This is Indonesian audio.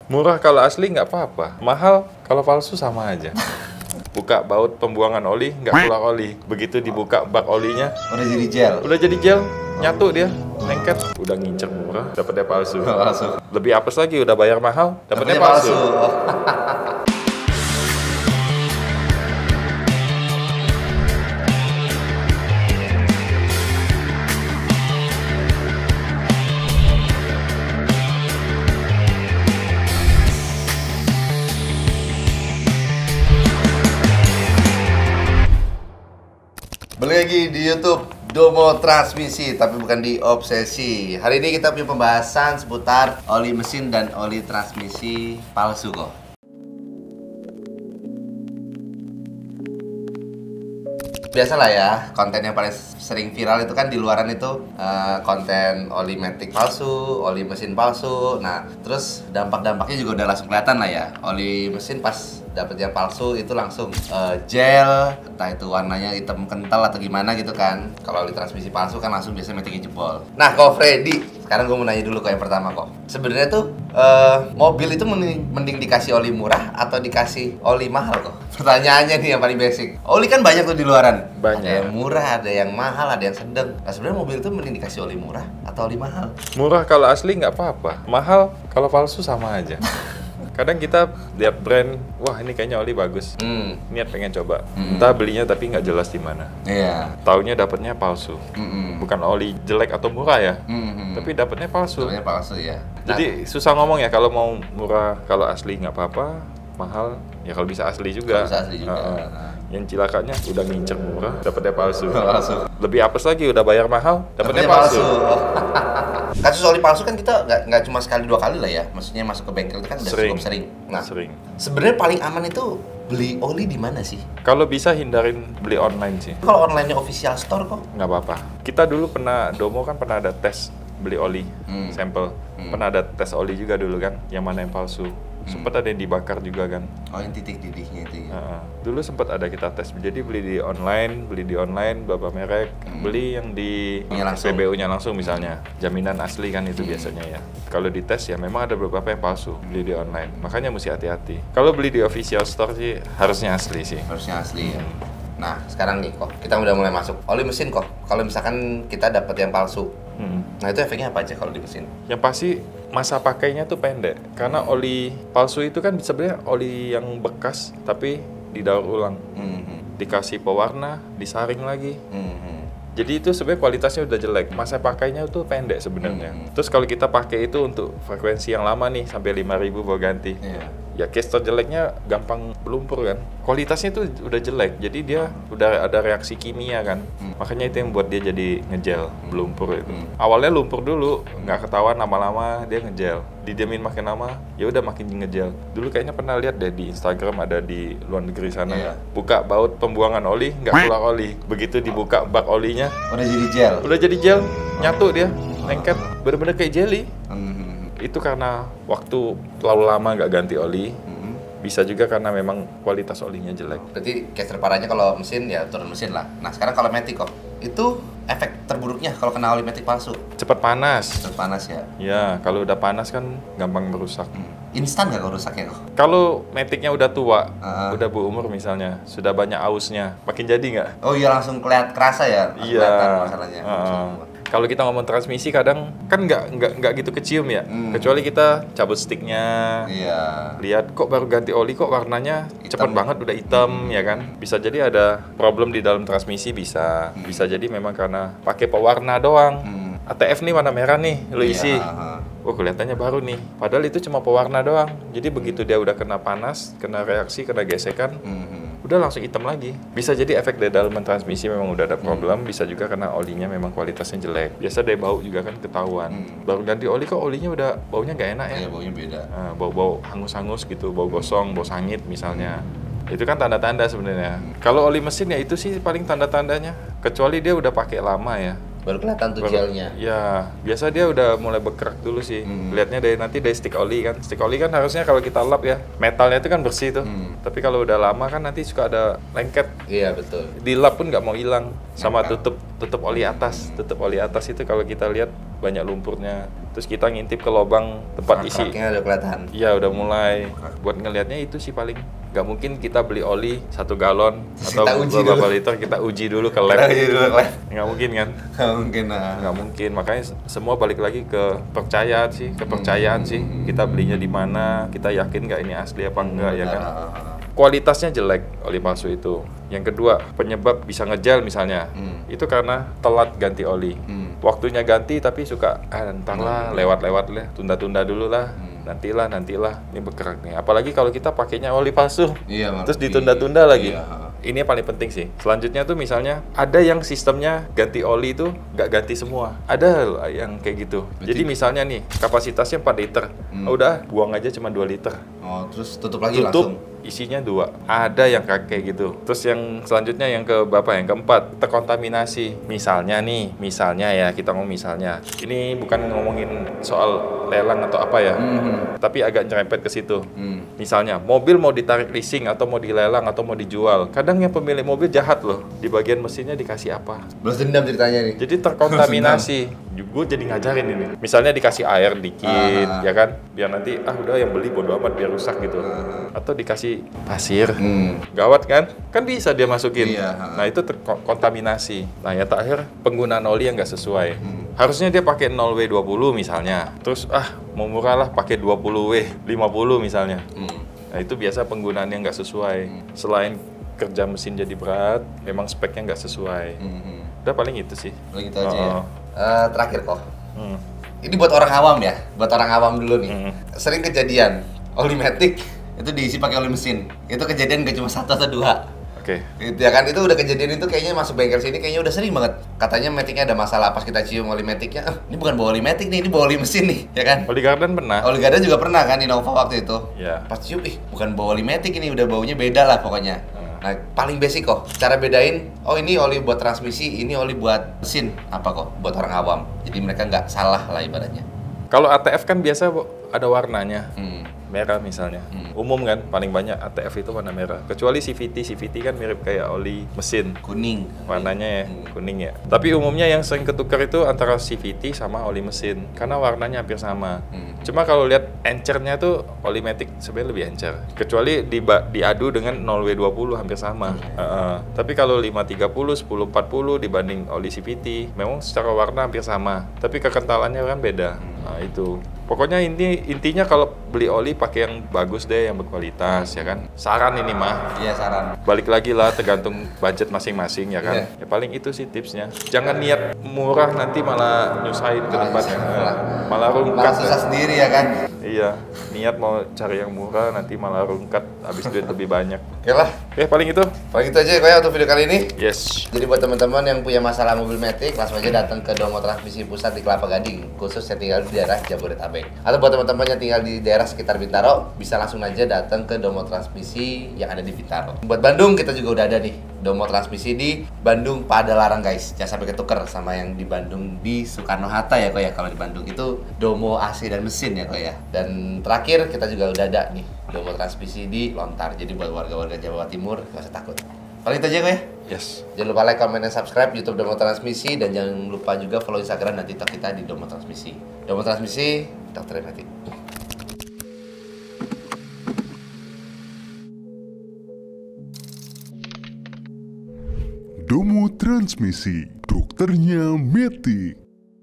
Murah kalau asli nggak apa-apa, mahal kalau palsu sama aja. Buka baut pembuangan oli, nggak keluar oli. Begitu dibuka bak olinya, Udah jadi gel. udah jadi gel, nyatu dia, lengket. Udah ngincer murah, dapetnya palsu. Palsu. Lebih apes lagi, udah bayar mahal, dapetnya palsu. Balik lagi di YouTube Domo Transmisi, tapi bukan di Obsesi. Hari ini kita punya pembahasan seputar oli mesin dan oli transmisi palsu kok. Biasalah ya, konten yang paling sering viral itu kan di luaran itu konten oli matic palsu, oli mesin palsu. Nah, terus dampak-dampaknya juga udah langsung kelihatan lah ya. Oli mesin pas dapet yang palsu itu langsung gel, entah itu warnanya hitam kental atau gimana gitu kan. Kalau oli transmisi palsu kan langsung biasanya maticnya jebol. Nah, kok Freddy, sekarang gue mau nanya dulu kok yang pertama kok. Sebenarnya tuh mobil itu mending dikasih oli murah atau dikasih oli mahal kok? Pertanyaannya nih yang paling basic. Oli kan banyak tuh di luaran. Banyak. Ada yang murah, ada yang mahal, ada yang sedang. Nah, sebenarnya mobil itu mending dikasih oli murah atau oli mahal? Murah kalau asli nggak apa-apa, mahal kalau palsu sama aja. Kadang kita lihat brand, wah ini kayaknya oli bagus, niat pengen coba. Entah belinya tapi nggak jelas di mana. Iya. Taunya dapatnya palsu. Bukan oli jelek atau murah ya, tapi dapatnya palsu. Sebenarnya palsu ya. Jadi susah ngomong ya, kalau mau murah, kalau asli nggak apa-apa, mahal ya kalau bisa asli juga. Kalau bisa asli juga. Yang cilakanya udah ngincer murah, dapatnya palsu. Palsu. Lebih apes lagi, udah bayar mahal, dapatnya palsu. Kasus oli palsu kan kita nggak cuma sekali dua kali lah ya. Maksudnya masuk ke bengkel itu kan udah cukup sering. Nah, Sering. sebenarnya paling aman itu beli oli di mana sih? Kalau bisa hindarin beli online sih, Kalau online-nya official store kok? nggak apa-apa. Kita dulu pernah, Domo kan pernah ada tes beli oli, sampel. Pernah ada tes oli juga dulu kan, yang mana yang palsu. Sempat ada yang dibakar juga kan. Oh, yang titik didihnya itu ya. Dulu sempat ada kita tes, jadi beli di online beberapa merek, beli yang di SPBU-nya langsung misalnya, jaminan asli kan itu biasanya ya. Kalau di tes ya memang ada beberapa yang palsu, beli di online, makanya mesti hati-hati. Kalau beli di official store sih harusnya asli sih. Harusnya asli ya. Nah, sekarang nih kok, kita udah mulai masuk oli mesin kok. Kalau misalkan kita dapat yang palsu, nah itu efeknya apa aja kalau di mesin? Yang pasti masa pakainya tuh pendek, karena oli palsu itu kan sebenarnya oli yang bekas tapi didaur ulang, dikasih pewarna, disaring lagi. Jadi itu sebenarnya kualitasnya udah jelek, masa pakainya tuh pendek sebenarnya. Terus kalau kita pakai itu untuk frekuensi yang lama nih, sampai 5.000 baru ganti. Ya caster jeleknya gampang melumpur kan. Kualitasnya tuh udah jelek, jadi dia udah ada reaksi kimia kan. Makanya itu yang buat dia jadi ngegel, melumpur itu. Awalnya lumpur dulu, nggak ketahuan, lama-lama dia ngegel. Didiamin makin lama, ya udah makin ngegel. Dulu kayaknya pernah lihat deh di Instagram, ada di luar negeri sana. Buka baut pembuangan oli, nggak keluar oli. Begitu dibuka bak olinya, Udah jadi gel. udah jadi gel, nyatu dia, lengket, bener-bener kayak jelly. Itu karena waktu terlalu lama nggak ganti oli. Bisa juga karena memang kualitas olinya jelek. Berarti case terparahnya kalau mesin ya turun mesin lah. Nah, sekarang kalau matic kok, itu efek terburuknya kalau kena oli matic palsu? Cepat panas. Cepat panas ya. Ya, kalau udah panas kan gampang merusak. Instan nggak kalau rusaknya kok? Kalau maticnya udah tua, udah berumur misalnya, sudah banyak ausnya, makin jadi nggak? Oh iya, langsung kerasa ya? Iya. Kelihatan masalahnya. Kalau kita ngomong transmisi kadang kan nggak gitu kecium ya, kecuali kita cabut sticknya, lihat kok baru ganti oli kok warnanya cepet banget udah hitam ya kan. Bisa jadi ada problem di dalam transmisi, bisa jadi memang karena pakai pewarna doang. ATF nih warna merah nih, lu isi. Oh kelihatannya baru nih, padahal itu cuma pewarna doang. Jadi begitu dia udah kena panas, kena reaksi, kena gesekan, udah langsung hitam lagi. Bisa jadi efek dari dalam transmisi memang udah ada problem, bisa juga karena olinya memang kualitasnya jelek. Biasa dari bau juga kan ketahuan. Baru ganti oli kok olinya udah baunya nggak enak ya? Iya, baunya beda. Bau-bau hangus-hangus gitu, bau gosong, bau sangit misalnya. Itu kan tanda-tanda sebenarnya. Kalau oli mesin ya itu sih paling tanda-tandanya. Kecuali dia udah pakai lama ya. Baru kelihatan tuh gelnya. Ya, biasa dia udah mulai berkerak dulu sih. Lihatnya nanti dari stick oli kan. Stick oli kan harusnya kalau kita lap ya, metalnya itu kan bersih tuh. Tapi kalau udah lama kan nanti suka ada lengket. Iya, betul. Di lap pun nggak mau hilang. Sama tutup oli atas. Tutup oli atas itu kalau kita lihat banyak lumpurnya. Terus kita ngintip ke lubang tempat isi. Kraknya udah kelihatan. Iya, udah mulai. Buat ngelihatnya itu sih paling. Nggak mungkin kita beli oli 1 galon Terus atau beberapa liter, kita uji dulu ke lab. Nggak mungkin kan? Nggak mungkin. Makanya semua balik lagi ke kepercayaan sih. Kita belinya di mana, kita yakin nggak ini asli apa enggak, ya kan? Kualitasnya jelek oli palsu itu. Yang kedua, penyebab bisa ngejel misalnya. Itu karena telat ganti oli. Waktunya ganti tapi suka entarlah, lewat-lewat lah, tunda-tunda dulu lah. Nantilah ini bergerak nih. Apalagi kalau kita pakainya oli palsu, terus ditunda-tunda lagi. Ini yang paling penting sih. Selanjutnya tuh misalnya ada yang sistemnya ganti oli itu nggak ganti semua. Ada yang kayak gitu. Jadi misalnya nih kapasitasnya 4 liter, udah buang aja cuma 2 liter. Oh, terus tutup lagi langsung. Isinya 2. Ada yang kayak gitu. Terus yang selanjutnya yang yang keempat, terkontaminasi. Misalnya ya kita ngomong misalnya. Ini bukan ngomongin soal lelang atau apa ya. Tapi agak nyerempet ke situ. Misalnya mobil mau ditarik leasing atau mau dilelang atau mau dijual. Kadang yang pemilik mobil jahat loh. Di bagian mesinnya dikasih apa? Balas dendam ceritanya nih. Jadi terkontaminasi. Gue jadi ngajarin ini. Misalnya dikasih air dikit, ya kan? Biar nanti udah yang beli bodo amat biar rusak gitu. Atau dikasih pasir, gawat kan? Kan bisa dia masukin. Nah itu terkontaminasi. Nah yang terakhir penggunaan oli yang nggak sesuai. Harusnya dia pakai 0W20 misalnya. Terus mau murah lah pakai 20W50 misalnya. Nah itu biasa penggunaan yang nggak sesuai. Selain kerja mesin jadi berat, memang speknya nggak sesuai. Udah paling itu sih. Paling itu aja ya. Terakhir kok. Ini buat orang awam ya, buat orang awam dulu nih. Sering kejadian oli matic itu diisi pakai oli mesin. Itu kejadian gak cuma 1 atau 2. Oke. Gitu ya kan, itu udah kejadian itu kayaknya masuk bengkel sini kayaknya udah sering banget. Katanya maticnya ada masalah, pas kita cium oli maticnya, ini bukan bawa oli matic nih, ini bawa oli mesin nih, ya kan? Oli Garden pernah. Oli Garden juga pernah kan, Innova waktu itu. Iya. Pas cium, bukan bawa oli matic ini, udah baunya beda lah pokoknya. Nah, paling basic kok, cara bedain, ini oli buat transmisi, ini oli buat mesin, apa kok, buat orang awam. Jadi mereka nggak salah lah ibaratnya. Kalau ATF kan biasa ada warnanya. Merah misalnya. Umum kan, paling banyak ATF itu warna merah. Kecuali CVT kan mirip kayak oli mesin. Kuning. Warnanya ya, kuning ya. Tapi umumnya yang sering ketukar itu antara CVT sama oli mesin. Karena warnanya hampir sama. Cuma kalau lihat encernya tuh oli matic sebenarnya lebih encer. Kecuali diadu dengan 0W20 hampir sama. Tapi kalau 530, 1040 dibanding oli CVT, memang secara warna hampir sama. Tapi kekentalannya kan beda. Nah itu. Pokoknya intinya kalau beli oli pakai yang bagus deh, yang berkualitas ya kan. Saran ini mah. Iya, saran. Balik lagi lah tergantung budget masing-masing ya kan. Ya paling itu sih tipsnya. Jangan niat murah nanti malah nyusahin ke depannya. Malah rungkat. Malah susah sendiri ya kan. Iya, niat mau cari yang murah nanti malah rungkat habis duit lebih banyak. Oke lah. Paling itu. Paling itu aja ya untuk video kali ini. Yes. Jadi buat teman-teman yang punya masalah mobil matic, langsung aja datang ke Domo Transmisi Pusat di Kelapa Gading, khusus yang tinggal di daerah Jabodetabek. Atau buat teman-teman yang tinggal di daerah sekitar Bintaro, bisa langsung aja datang ke Domo Transmisi yang ada di Bintaro. Buat Bandung kita juga udah ada nih, Domo Transmisi di Bandung Padalarang guys. Jangan sampai ketuker sama yang di Bandung di Soekarno-Hatta ya kok ya. Kalau di Bandung itu Domo AC dan mesin ya kok ya. Dan terakhir kita juga udah ada nih Domo Transmisi di Lontar. Jadi buat warga-warga Jawa Timur gak usah takut. Paling itu aja kok ya. Yes. Jangan lupa like, comment, dan subscribe YouTube Domo Transmisi. Dan jangan lupa juga follow Instagram dan TikTok kita di Domo Transmisi. Domo Transmisi, Dr. Matic. Domo Transmisi, dokternya Matic.